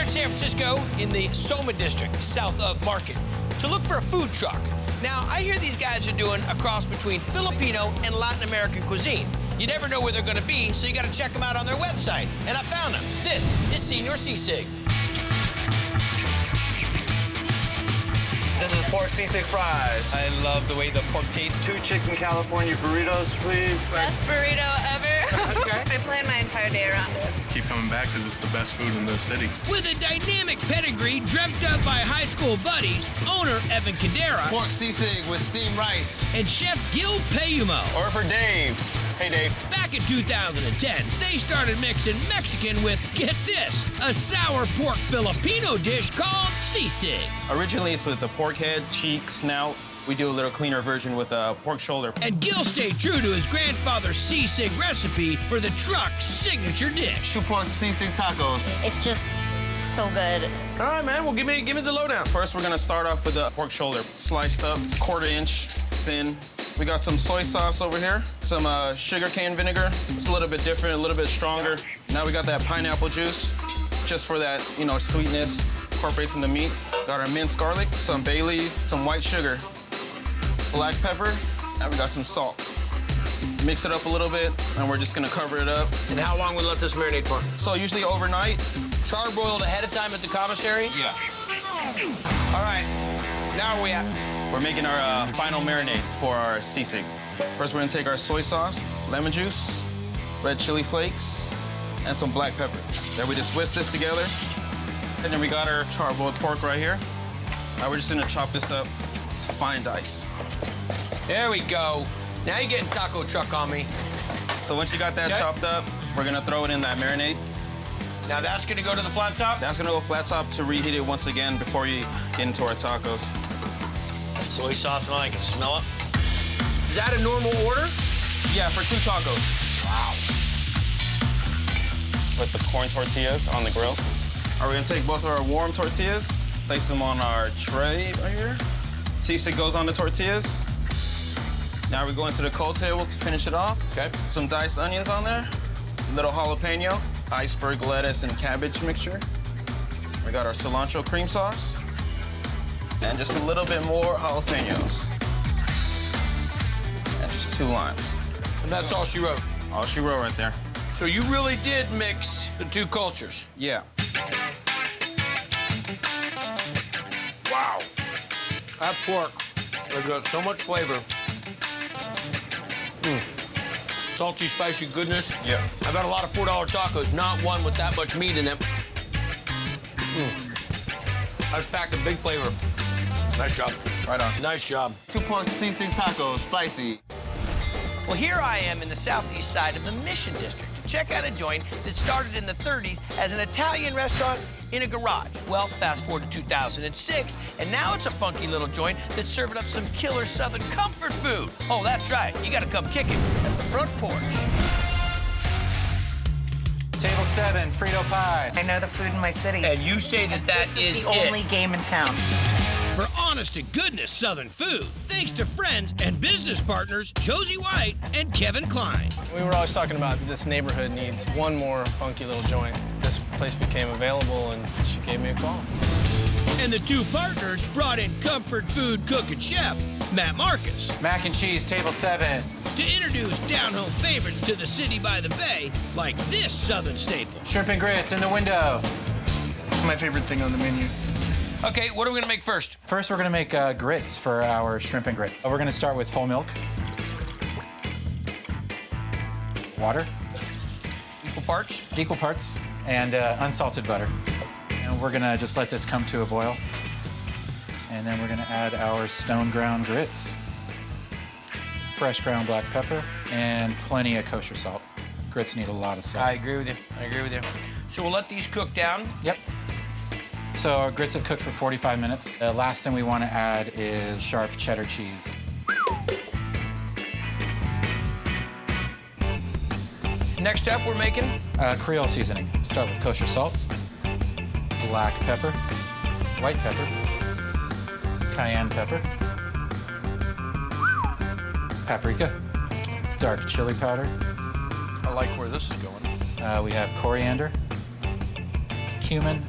in San Francisco in the Soma District, south of Market, to look for a food truck. Now, I hear these guys are doing a cross between Filipino and Latin American cuisine. You never know where they're gonna be, so you gotta check them out on their website. And I found them. This is Senor Sisig. This is pork sisig fries. I love the way the pork tastes. 2 chicken California burritos, please. Best burrito ever. I plan my entire day around it. Keep coming back because it's the best food in the city. With a dynamic pedigree dreamt up by high school buddies, owner Evan Cadera Pork sisig with steamed rice. and chef Gil Payumo. Or for Dave. Hey, Dave. Back in 2010, they started mixing Mexican with, get this, a sour pork Filipino dish called sisig. Originally, it's with the pork head, cheek, snout. We do a little cleaner version with a pork shoulder. And Gil stayed true to his grandfather's sisig recipe for the truck's signature dish. 2 pork sisig tacos. It's just so good. All right, man. Well, give me the lowdown. First, we're gonna start off with the pork shoulder, sliced up, 1/4 inch thin. We got some soy sauce over here, some sugar cane vinegar. It's a little bit different, a little bit stronger. Now we got that pineapple juice, just for that, sweetness. Incorporates in the meat. Got our minced garlic, some bay leaf, some white sugar, black pepper, and we got some salt. Mix it up a little bit, and we're just gonna cover it up. And how long we let this marinate for? So usually overnight. Charbroiled ahead of time at the commissary? Yeah. All right, now where we at? We're making our final marinade for our sisig. First, we're gonna take our soy sauce, lemon juice, red chili flakes, and some black pepper. Then we just whisk this together. And then we got our charbroiled pork right here. Now we're just gonna chop this up. It's fine dice. There we go. Now you're getting taco truck on me. So once you got that chopped up, we're gonna throw it in that marinade. Now that's gonna go to the flat top? That's gonna go flat top to reheat it once again before you get into our tacos. That soy sauce, and I can smell it. Is that a normal order? Yeah, for 2 tacos. Wow. Put the corn tortillas on the grill. Are we gonna take both of our warm tortillas, place them on our tray right here. Sisig goes on the tortillas. Now we go into the cold table to finish it off. Okay. Some diced onions on there, little jalapeno, iceberg lettuce and cabbage mixture. We got our cilantro cream sauce, and just a little bit more jalapenos. And just 2 limes. And that's all she wrote. All she wrote right there. So you really did mix the 2 cultures. Yeah. Wow. That pork has got so much flavor. Salty, spicy goodness. Yeah. I've had a lot of $4 tacos, not one with that much meat in it. That's packed with big flavor. Nice job. Right on. Nice job. 2 pork sisig tacos, spicy. Well, here I am in the southeast side of the Mission District to check out a joint that started in the 30s as an Italian restaurant in a garage. Well, fast forward to 2006, and now it's a funky little joint that's serving up some killer Southern comfort food. Oh, that's right. You gotta come kick it at the front porch. Table 7, Frito pie. I know the food in my city. And you say that This is the only game in town. For honest-to-goodness Southern food, thanks to friends and business partners Josie White and Kevin Klein. We were always talking about this neighborhood needs one more funky little joint. This place became available, and she gave me a call. And the 2 partners brought in comfort food cook and chef Matt Marcus Mac and cheese, table 7. to introduce down-home favorites to the city by the bay, like this Southern staple. Shrimp and grits in the window. My favorite thing on the menu. Okay, what are we gonna make first? First, we're gonna make grits for our shrimp and grits. We're gonna start with whole milk, water, Equal parts? and unsalted butter. And we're gonna just let this come to a boil. And then we're gonna add our stone ground grits, fresh ground black pepper, and plenty of kosher salt. Grits need a lot of salt. I agree with you. So we'll let these cook down. Yep. So our grits have cooked for 45 minutes. The last thing we want to add is sharp cheddar cheese. Next up, we're making? Creole seasoning. Start with kosher salt, black pepper, white pepper, cayenne pepper, paprika, dark chili powder. I like where this is going. We have coriander, cumin,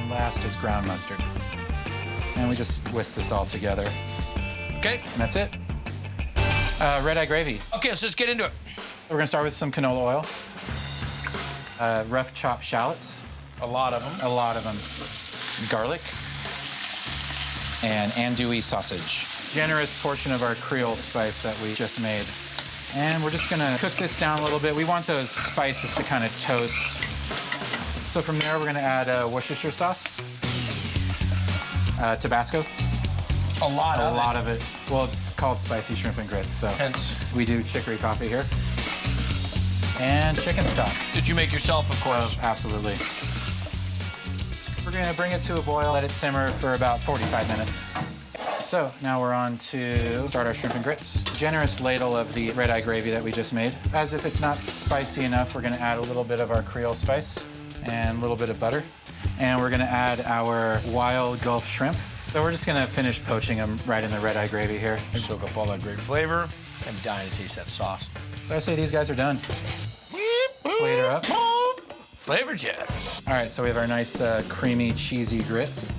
And last is ground mustard. And we just whisk this all together. Okay. And that's it. Red-eye gravy. Okay, so let's get into it. We're gonna start with some canola oil. Rough chopped shallots. A lot of them. A lot of them. Garlic. And andouille sausage. Generous portion of our Creole spice that we just made. And we're just gonna cook this down a little bit. We want those spices to kind of toast. So from there, we're gonna add Worcestershire sauce. Tabasco. A lot of it. Well, it's called spicy shrimp and grits, so hence we do chicory coffee here. And chicken stock. Did you make yourself, of course? Oh, absolutely. We're gonna bring it to a boil, let it simmer for about 45 minutes. So now we're on to start our shrimp and grits. Generous ladle of the red-eye gravy that we just made. As if it's not spicy enough, we're gonna add a little bit of our Creole spice and a little bit of butter. And we're gonna add our wild Gulf shrimp. So we're just gonna finish poaching them right in the red-eye gravy here. Soak up all that great flavor. I'm dying to taste that sauce. So I say these guys are done. Plate her up. Flavor jets. All right, so we have our nice creamy, cheesy grits.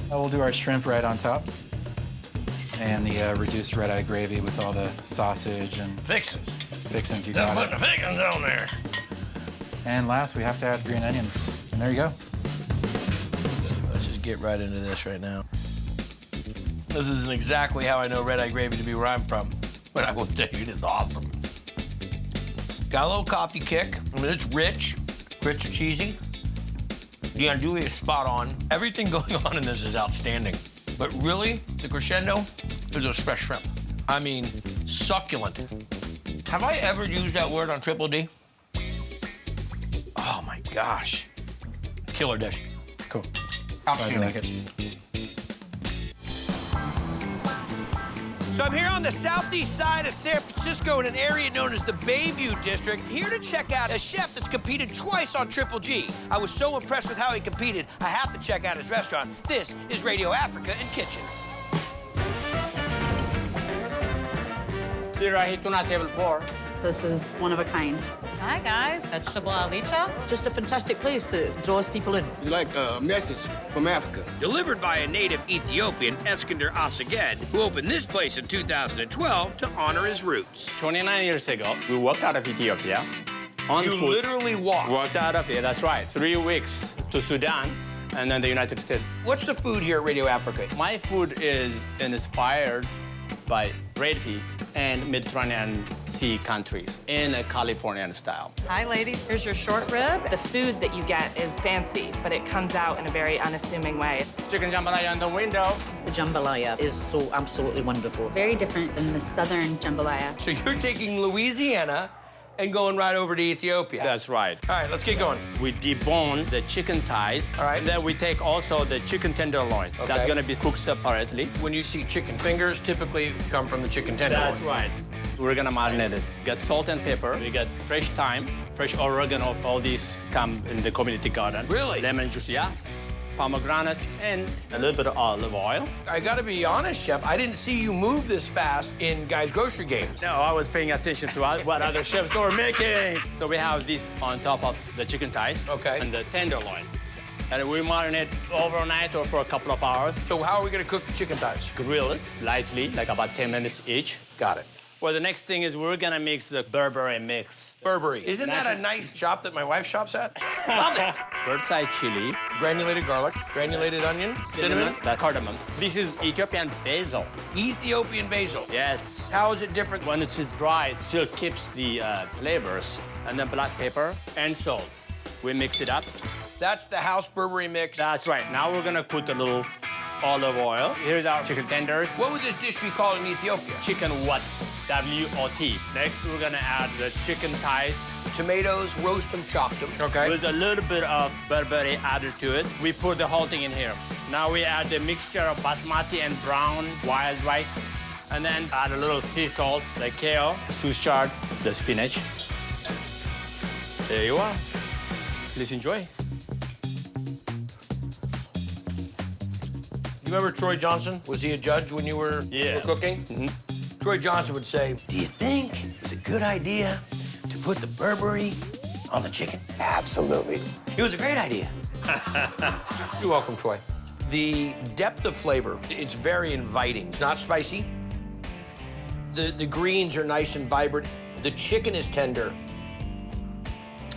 We'll do our shrimp right on top. And the reduced red-eye gravy with all the sausage and Fixins. fixins, you Don't got put it. the fixins on there. And last, we have to add green onions. And there you go. Let's just get right into this right now. This isn't exactly how I know red-eye gravy to be where I'm from, but I will tell you, it is awesome. Got a little coffee kick. I mean, it's rich. Grits are cheesy. The andouille is spot on. Everything going on in this is outstanding. But really, the crescendo is those fresh shrimp. I mean, succulent. Have I ever used that word on Triple D? Oh my gosh. Killer dish. Cool. Outstanding. I like it. So I'm here on the southeast side of San Francisco in an area known as the Bayview District, here to check out a chef that's competed twice on Triple G. I was so impressed with how he competed, I have to check out his restaurant. This is Radio Africa and Kitchen. Sit right here, tuna table 4. This is one of a kind. Hi, guys. Vegetable alicha. Just a fantastic place that draws people in. It's like a message from Africa. Delivered by a native Ethiopian, Eskinder Asaged, who opened this place in 2012 to honor his roots. 29 years ago, we walked out of Ethiopia. On You foot. literally walked? Walked out of here, that's right. 3 weeks to Sudan, and then the United States. What's the food here at Radio Africa? My food is inspired by Red Sea and Mediterranean Sea countries in a Californian style. Hi, ladies. Here's your short rib. The food that you get is fancy, but it comes out in a very unassuming way. Chicken jambalaya on the window. The jambalaya is so absolutely wonderful. Very different than the southern jambalaya. So you're taking Louisiana and going right over to Ethiopia. That's right. All right, let's get going. We debone the chicken thighs. All right. And then we take also the chicken tenderloin. Okay. That's gonna be cooked separately. When you see chicken fingers, typically come from the chicken tenderloin. That's right. We're gonna marinate it. Get salt and pepper. We get fresh thyme, fresh oregano. All these come in the community garden. Really? Lemon juice, yeah. Pomegranate and a little bit of olive oil. I gotta be honest, Chef, I didn't see you move this fast in Guy's grocery games. No, I was paying attention to what other chefs were making. So we have this on top of the chicken thighs. Okay. And the tenderloin. And we marinate overnight or for a couple of hours. So how are we gonna cook the chicken thighs? Grill it lightly, like about 10 minutes each. Got it. Well, the next thing is we're gonna mix the Burberry mix. Burberry. Isn't that a nice shop that my wife shops at? Love it. Bird's eye chili. Granulated garlic, granulated onion, cinnamon. That cardamom. This is Ethiopian basil. Ethiopian basil. Yes. How is it different? When it's dry, it still keeps the flavors. And then black pepper and salt. We mix it up. That's the house Burberry mix. That's right. Now we're gonna put a little olive oil. Here's our chicken tenders. What would this dish be called in Ethiopia? Chicken wat, W-O-T. Next, we're gonna add the chicken thighs. Tomatoes, roast them, chop them. Okay. With a little bit of Burberry added to it. We put the whole thing in here. Now we add the mixture of basmati and brown wild rice. And then add a little sea salt, the kale, Swiss chard, the spinach. There you are. Please enjoy. You remember Troy Johnson? Was he a judge when you were cooking? Mm-hmm. Troy Johnson would say, do you think it's a good idea to put the Burberry on the chicken? Absolutely. It was a great idea. You're welcome, Troy. The depth of flavor, it's very inviting. It's not spicy. The greens are nice and vibrant. The chicken is tender.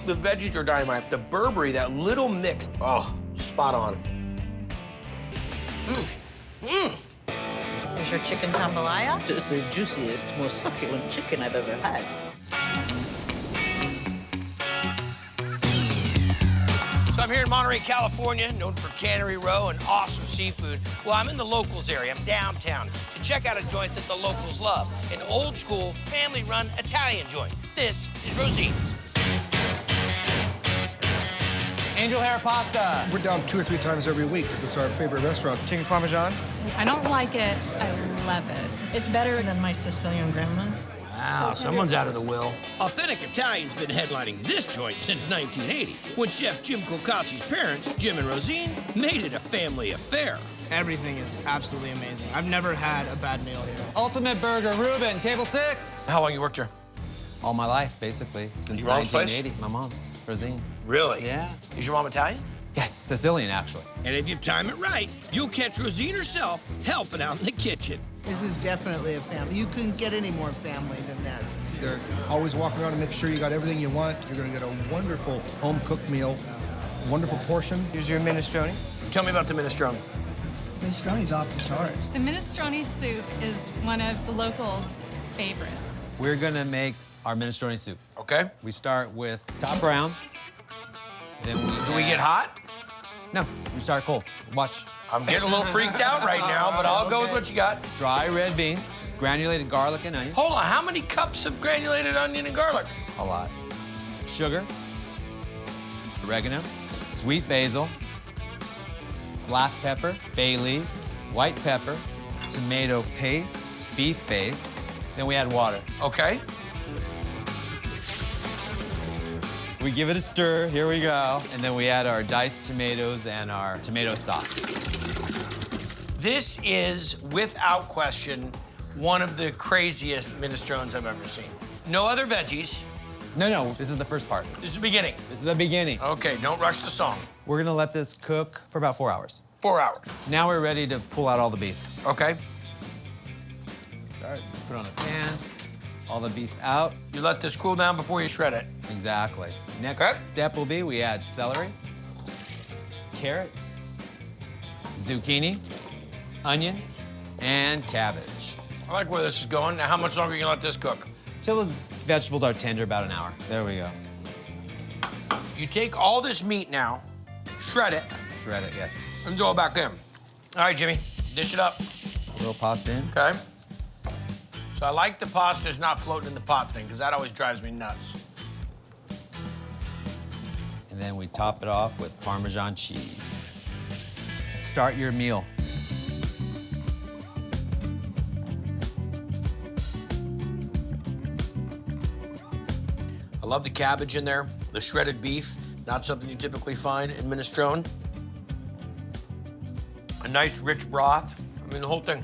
The veggies are dynamite. The Burberry, that little mix, oh, spot on. Here's your chicken jambalaya. It's the juiciest, most succulent chicken I've ever had. So I'm here in Monterey, California, known for Cannery Row and awesome seafood. Well, I'm in the locals area. I'm downtown to check out a joint that the locals love, an old-school, family-run Italian joint. This is Rosine's. Angel hair pasta. We're down 2 or 3 times every week because it's our favorite restaurant. Chicken parmesan. I don't like it. I love it. It's better than my Sicilian grandma's. Wow, someone's out of the will. Authentic Italian's been headlining this joint since 1980, when Chef Jim Colcassi's parents, Jim and Rosine, made it a family affair. Everything is absolutely amazing. I've never had a bad meal here. Ultimate burger, Reuben, table 6. How long you worked here? All my life, basically, since Your mom's 1980. My mom's, Rosine. Really? Yeah. Is your mom Italian? Yes, Sicilian, actually. And if you time it right, you'll catch Rosine herself helping out in the kitchen. This is definitely a family. You couldn't get any more family than this. They're always walking around and making sure you got everything you want. You're going to get a wonderful home-cooked meal, wonderful portion. Here's your minestrone. Tell me about the minestrone. Minestrone's off the charts. The Minestrone Soup is one of the locals' favorites. We're gonna make our minestrone soup. Okay. We start with top brown. Then we Do we get hot? No, we start cold. Watch. I'm getting a little freaked out right now, but I'll go with what you got. Dry red beans, granulated garlic and onion. Hold on, how many cups of granulated onion and garlic? A lot. Sugar, oregano, sweet basil, black pepper, bay leaves, white pepper, tomato paste, beef base. Then we add water. Okay. We give it a stir, here we go. And then we add our diced tomatoes and our tomato sauce. This is, without question, one of the craziest minestrones I've ever seen. No other veggies. No, this is the first part. This is the beginning. This is the beginning. Okay, don't rush the song. We're gonna let this cook for about 4 hours. 4 hours. Now we're ready to pull out all the beef. Okay. All right, just put it on a pan. All the beef's out. You let this cool down before you shred it. Exactly. Next step will be we add celery, carrots, zucchini, onions, and cabbage. I like where this is going. Now, how much longer are you gonna let this cook? Till the vegetables are tender, about an hour. There we go. You take all this meat now, shred it, Shred it, yes. and throw it back in. All right, Jimmy, dish it up. A little pasta in. Okay. So I like the pasta's not floating in the pot thing, because that always drives me nuts. And then we top it off with Parmesan cheese. Start your meal. I love the cabbage in there, the shredded beef, not something you typically find in minestrone. A nice, rich broth. I mean, the whole thing.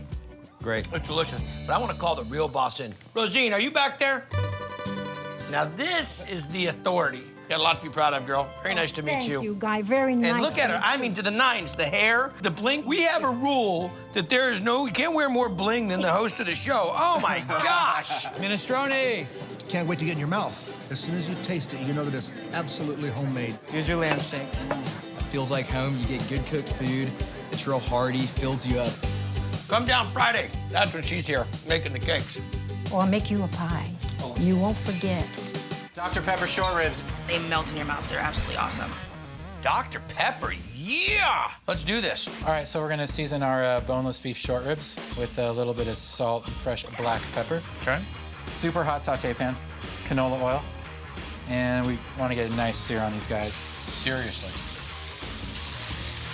Great. It's delicious. But I want to call the real boss in. Rosine, are you back there? Now, this is the authority. Got a lot to be proud of, girl. Very nice to meet you. Thank you, Guy. Very nice. And look at her. I mean, to the nines. The hair, the bling. We have a rule that there is no, you can't wear more bling than the host of the show. Oh, my gosh. Minestrone. Can't wait to get in your mouth. As soon as you taste it, you know that it's absolutely homemade. Here's your lamb steaks. Feels like home. You get good cooked food. It's real hearty, fills you up. Come down Friday. That's when she's here, making the cakes. Or I'll make you a pie. You won't forget. Dr. Pepper short ribs. They melt in your mouth. They're absolutely awesome. Dr. Pepper, yeah! Let's do this. All right, so we're gonna season our boneless beef short ribs with a little bit of salt and fresh black pepper. Okay. Super hot saute pan, canola oil, and we want to get a nice sear on these guys. Seriously.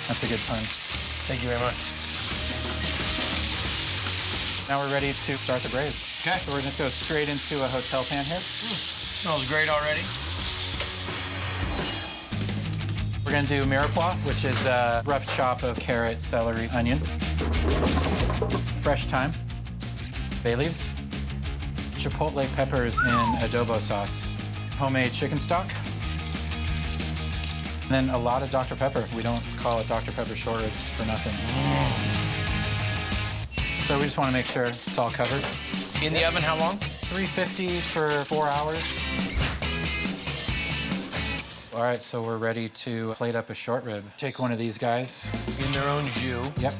That's a good pun. Thank you very much. Now we're ready to start the braise. Okay. So we're gonna go straight into a hotel pan here. Smells great already. We're gonna do mirepoix, which is a rough chop of carrot, celery, onion, fresh thyme, bay leaves, chipotle peppers in adobo sauce, homemade chicken stock, then a lot of Dr. Pepper. We don't call it Dr. Pepper short ribs for nothing. So we just want to make sure it's all covered. In the oven, how long? 350 for 4 hours. All right, so we're ready to plate up a short rib. Take one of these guys. In their own jus. Yep.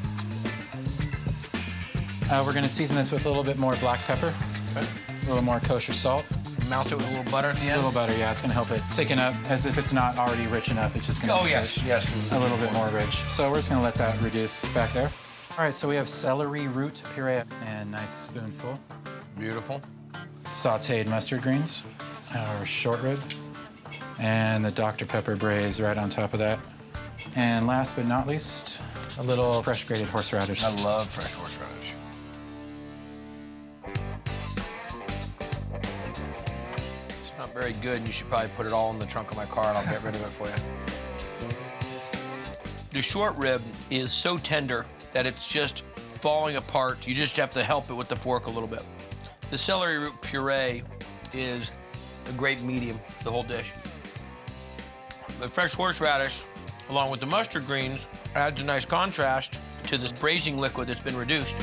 We're gonna season this with a little bit more black pepper, a little more kosher salt. Mount it with a little butter at the end? A little butter, yeah. It's gonna help it thicken up, as if it's not already rich enough. It's just gonna Oh, make yes, it yes. a little bit more rich. So we're just gonna let that reduce back there. All right, so we have celery root puree and nice spoonful. Beautiful. Sauteed mustard greens, our short rib, and the Dr. Pepper braise right on top of that. And last but not least, a little fresh grated horseradish. I love fresh horseradish. It's not very good, and you should probably put it all in the trunk of my car, and I'll get rid of it for you. The short rib is so tender that it's just falling apart. You just have to help it with the fork a little bit. The celery root puree is a great medium, the whole dish. The fresh horseradish, along with the mustard greens, adds a nice contrast to this braising liquid that's been reduced.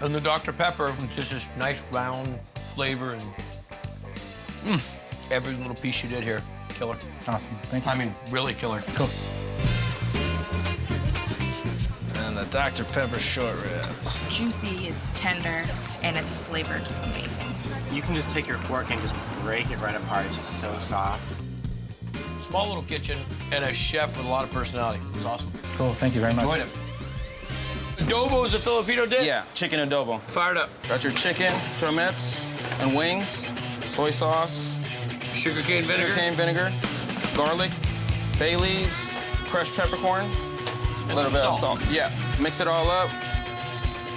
And the Dr. Pepper, just this nice round flavor, and every little piece you did here, killer. Awesome, thank you. I mean, really killer. Cool. And the Dr. Pepper short ribs. Juicy, it's tender, and it's flavored amazing. You can just take your fork and just break it right apart. It's just so soft. Small little kitchen and a chef with a lot of personality. It was awesome. Cool, thank you very much. Enjoyed it. Adobo is a Filipino dish? Yeah, chicken adobo. Fired up. Got your chicken, drumettes, and wings, soy sauce, sugarcane vinegar, garlic, bay leaves, crushed peppercorn, a little bit of salt. Yeah, mix it all up.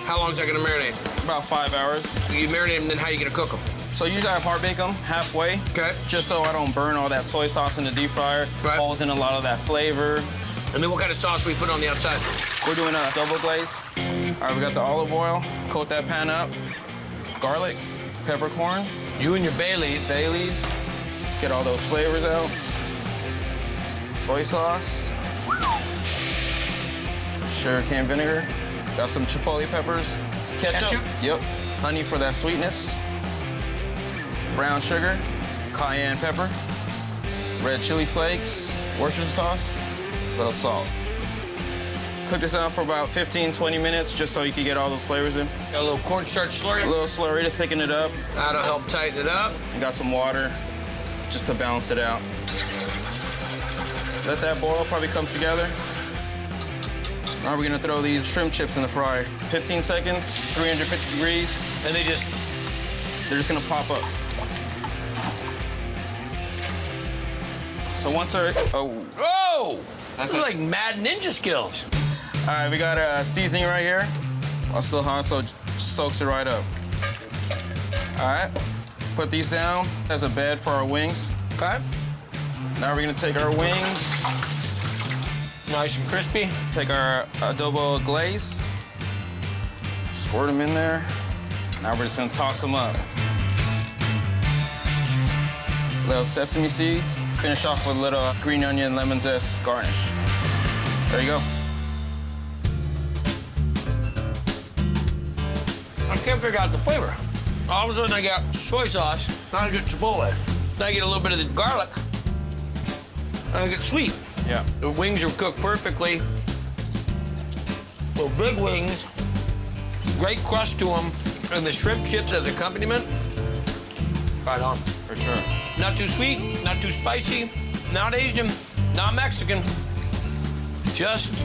How long is that gonna marinate? About 5 hours. You marinate them, then how are you gonna cook them? So usually I hard bake them halfway. Okay. Just so I don't burn all that soy sauce in the deep fryer. Right. Holds in a lot of that flavor. And then what kind of sauce we put on the outside? We're doing a Adobo-Glazed. All right, we got the olive oil. Coat that pan up. Garlic, peppercorn. You and your bay leaves. Bay leaves. Let's get all those flavors out. Soy sauce. Sugarcane vinegar. Got some chipotle peppers. Ketchup. Yep. Honey for that sweetness. Brown sugar. Cayenne pepper. Red chili flakes. Worcestershire sauce. A little salt. Cook this down for about 15-20 minutes just so you can get all those flavors in. Got a little cornstarch slurry. A little slurry to thicken it up. That'll help tighten it up. And got some water just to balance it out. Let that boil, probably come together. Now we're gonna throw these shrimp chips in the fryer. 15 seconds, 350 degrees. And they're just gonna pop up. So once they're, oh! That's like mad ninja skills. All right, we got a seasoning right here. While still hot, so it soaks it right up. All right, put these down as a bed for our wings. Okay. Now we're gonna take our wings. Nice and crispy. Take our Adobo-Glazed. Squirt them in there. Now we're just gonna toss them up. Little sesame seeds. Finish off with a little green onion, lemon zest garnish. There you go. I can't figure out the flavor. All of a sudden I got soy sauce. Now I get chipotle. Now I get a little bit of the garlic. And I get sweet. Yeah. The wings are cooked perfectly. Little big wings. Great crust to them. And the shrimp chips as accompaniment. Right on. For sure. Not too sweet, not too spicy, not Asian, not Mexican. Just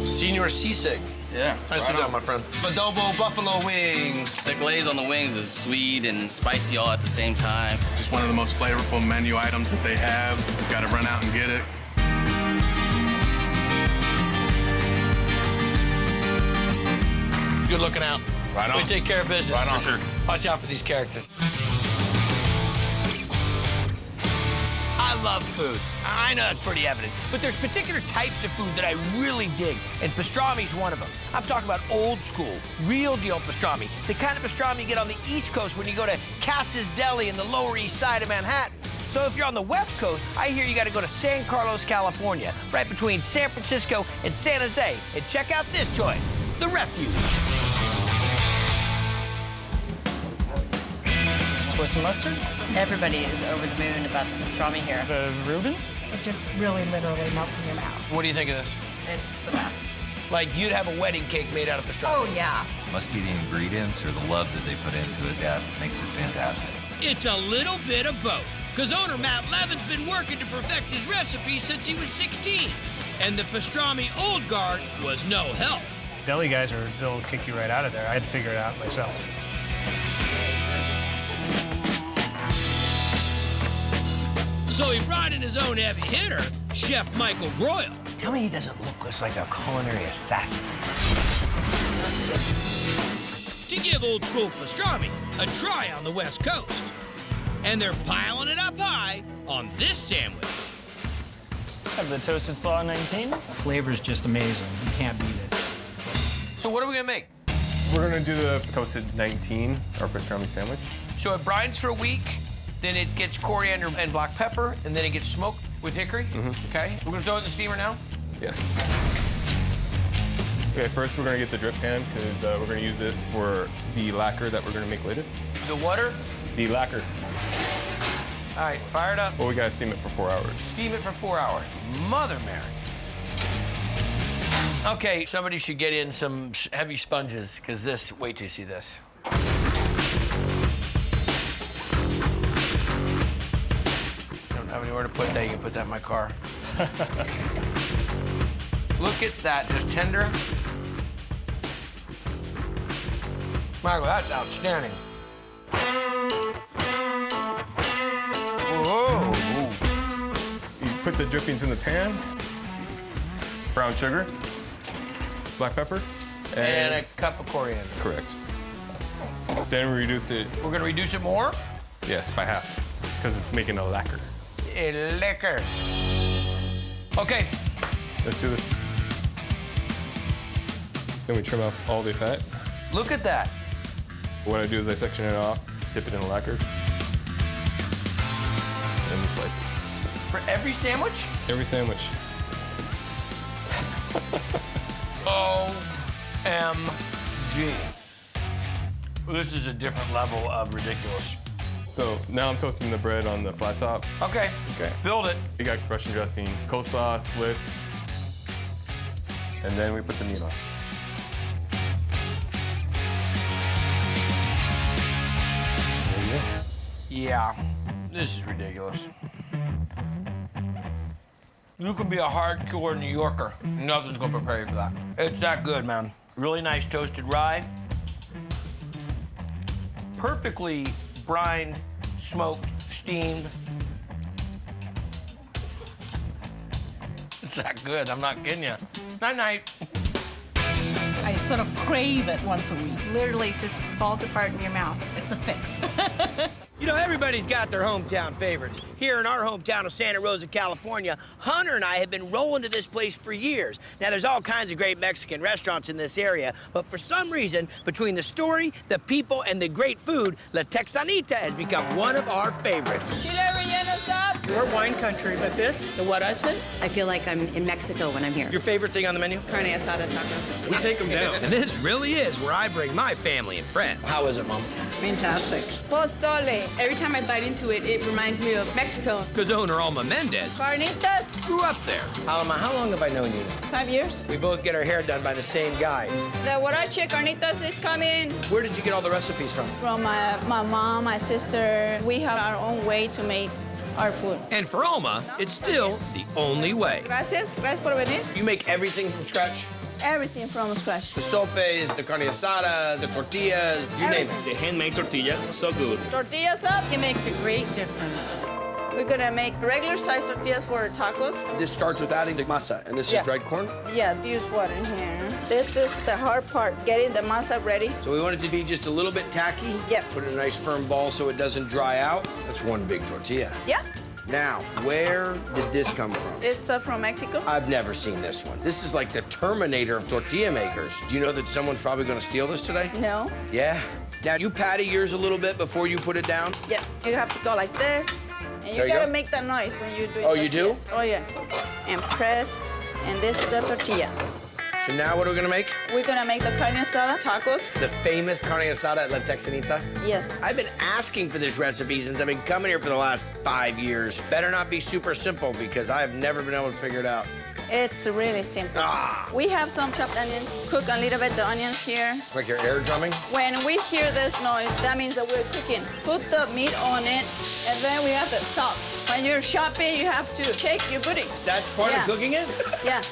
Senor Sisig. Yeah. Nice to down, my friend. Adobo buffalo wings. The glaze on the wings is sweet and spicy all at the same time. Just one of the most flavorful menu items that they have. You gotta run out and get it. Good looking out. Right on. We take care of business. Right on. Sure. Watch out for these characters. I love food. I know that's pretty evident, but there's particular types of food that I really dig, and pastrami's one of them. I'm talking about old school, real deal pastrami, the kind of pastrami you get on the East Coast when you go to Katz's Deli in the Lower East Side of Manhattan. So if you're on the West Coast, I hear you got to go to San Carlos, California, right between San Francisco and San Jose, and check out this joint, The Refuge. Swiss mustard? Everybody is over the moon about the pastrami here. The Reuben? It just really literally melts in your mouth. What do you think of this? It's the best. Like you'd have a wedding cake made out of pastrami. Oh, yeah. Must be the ingredients or the love that they put into it that makes it fantastic. It's a little bit of both, because owner Matt Levin's been working to perfect his recipe since he was 16. And the pastrami old guard was no help. Deli guys they'll kick you right out of there. I had to figure it out myself. So he brought in his own heavy hitter, Chef Michael Broyle. Tell me he doesn't look just like a culinary assassin. To give old school pastrami a try on the West Coast. And they're piling it up high on this sandwich. Have the toasted slaw 19. The flavor's just amazing. You can't beat it. So what are we gonna make? We're gonna do the toasted 19, our pastrami sandwich. So it brines for a week, then it gets coriander and black pepper, and then it gets smoked with hickory. Okay, we're gonna throw it in the steamer now? Yes. Okay, first we're gonna get the drip pan because we're gonna use this for the lacquer that we're gonna make later. The water? The lacquer. All right, fire it up. Well, we gotta steam it for 4 hours. Steam it for 4 hours. Mother Mary. Okay, somebody should get in some heavy sponges, because this, wait till you see this. Don't have anywhere to put that, you can put that in my car. Look at that, just tender. Michael, that's outstanding. Whoa. You put the drippings in the pan, brown sugar, black pepper, And a cup of coriander. Correct. Then we reduce it. We're gonna reduce it more? Yes, by half, because it's making a lacquer. A liquor. Okay. Let's do this. Then we trim off all the fat. Look at that. What I do is I section it off, dip it in the lacquer, and then we slice it. For every sandwich? Every sandwich. OMG. This is a different level of ridiculous. So now I'm toasting the bread on the flat top. Okay. Okay. Filled it. You got Russian dressing, coleslaw, Swiss, and then we put the meat on. There you go. Yeah, this is ridiculous. You can be a hardcore New Yorker. Nothing's gonna prepare you for that. It's that good, man. Really nice toasted rye. Perfectly brined, smoked, steamed. It's that good, I'm not kidding you. Night-night. I sort of crave it once a week. Literally just falls apart in your mouth. It's a fix. You know, everybody's got their hometown favorites. Here in our hometown of Santa Rosa, California, Hunter and I have been rolling to this place for years. Now, there's all kinds of great Mexican restaurants in this area, but for some reason, between the story, the people, and the great food, La Texanita has become one of our favorites. We're wine country, but this, the huarache, I feel like I'm in Mexico when I'm here. Your favorite thing on the menu? Carne Asada Tacos. We take them down. And this really is where I bring my family and friends. How is it, Mom? fantastic. Pozole. Every time I bite into it, it reminds me of Mexico. Because owner Alma Mendez Carnitas. grew up there. Alma, how long have I known you? 5 years. We both get our hair done by the same guy. The huarache carnitas is coming Where did you get all the recipes from? from my mom, my sister. We have our own way to make our food. And for Alma, it's still the only way. Gracias. Gracias por venir. You make everything from scratch? Everything from scratch. The sopes, the carne asada, the tortillas, you name it. The handmade tortillas, so good. Tortillas up. It makes a great difference. We're gonna make regular size tortillas for tacos. This starts with adding the masa, and this Yeah. is dried corn? Yeah, use water in here. This is the hard part, getting the masa ready. So we want it to be just a little bit tacky? Yep. Put it in a nice firm ball so it doesn't dry out. That's one big tortilla. Yeah. Now, where did this come from? It's from Mexico. I've never seen this one. This is like the Terminator of tortilla makers. Do you know that someone's probably gonna steal this today? No. Yeah? Now, you patty yours a little bit before you put it down? Yeah. You have to go like this. And There you you gotta go. make that noise when you do. Oh, you do? Oh yeah. And press, and this is the tortilla. So now what are we gonna make? We're gonna make the carne asada tacos. The famous carne asada at La Texanita? Yes. I've been asking for this recipe since I've been coming here for the last 5 years. Better not be super simple because I have never been able to figure it out. It's really simple. Ah. We have some chopped onions. Cook a little bit the onions here. Like your air drumming? When we hear this noise, that means that we're cooking. Put the meat on it, and then we have the salt. When you're chopping, you have to shake your booty. That's part of cooking it? Yeah.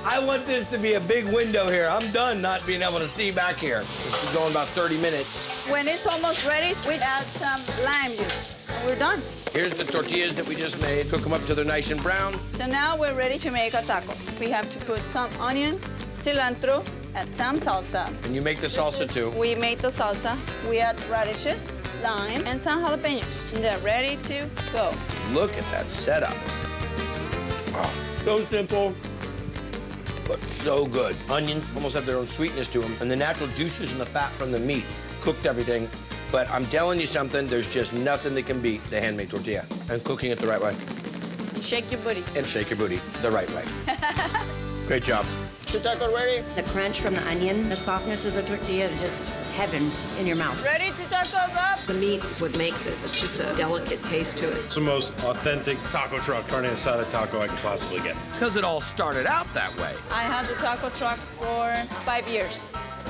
I want this to be a big window here. I'm done not being able to see back here. This is going about 30 minutes. When it's almost ready, we add some lime juice. And we're done. Here's the tortillas that we just made. Cook them up till they're nice and brown. So now we're ready to make a taco. We have to put some onions, cilantro, and some salsa. And you make the salsa too. We made the salsa. We add radishes, lime, and some jalapenos. And they're ready to go. Look at that setup. Oh, so simple, but so good. Onions almost have their own sweetness to them, and the natural juices and the fat from the meat cooked everything. But I'm telling you something, there's just nothing that can beat the handmade tortilla and cooking it the right way. Shake your booty. And shake your booty the right way. Great job. The taco ready? The crunch from the onion, the softness of the tortilla, just heaven in your mouth. Ready to tacos up? The meat's what makes it. It's just a delicate taste to it. It's the most authentic taco truck carne asada taco I could possibly get. Because it all started out that way. I had the taco truck for 5 years.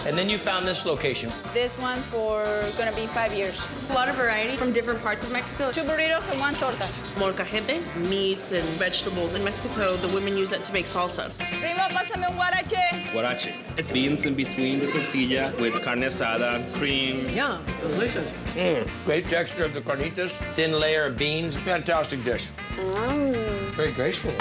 And then you found this location. This one for gonna be 5 years. A lot of variety from different parts of Mexico. 2 burritos and 1 torta. Molcajete, meats and vegetables. In Mexico, the women use that to make salsa. Primo, pásame un guarache. Guarache. It's beans in between the tortilla with carne asada, cream. Yeah, delicious. Great texture of the carnitas, thin layer of beans. Fantastic dish. Very graceful.